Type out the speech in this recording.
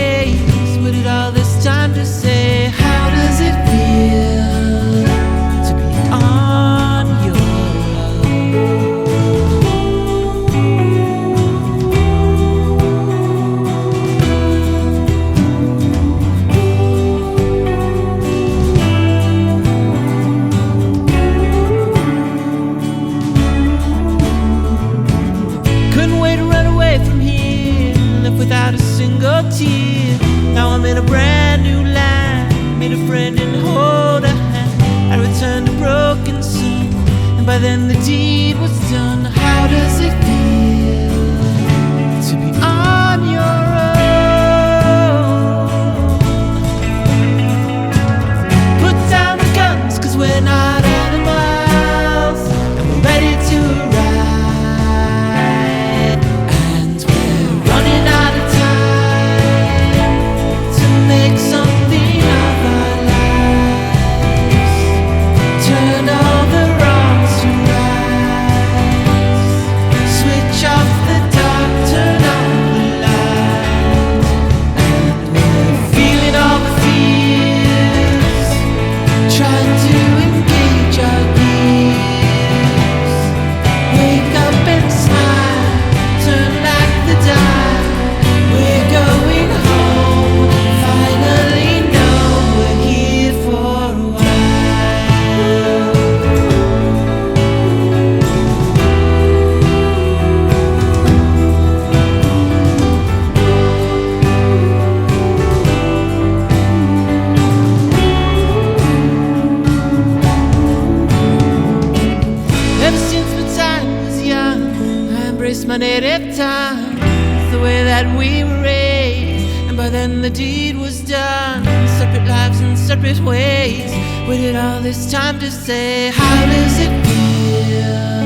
ways. Waited all this time to say, how does it feel to be on your without a single tear? Now I'm in a brand new land, made a friend and hold a hand. I returned a broken son, and by then the deed was done. How does it feel to be on your own? Put down the guns, 'cause we're not animals, and we're ready to ride. And we're running out my native time, the way that we were raised, and by then the deed was done. Separate lives and separate ways. Waited all this time to say, how does it feel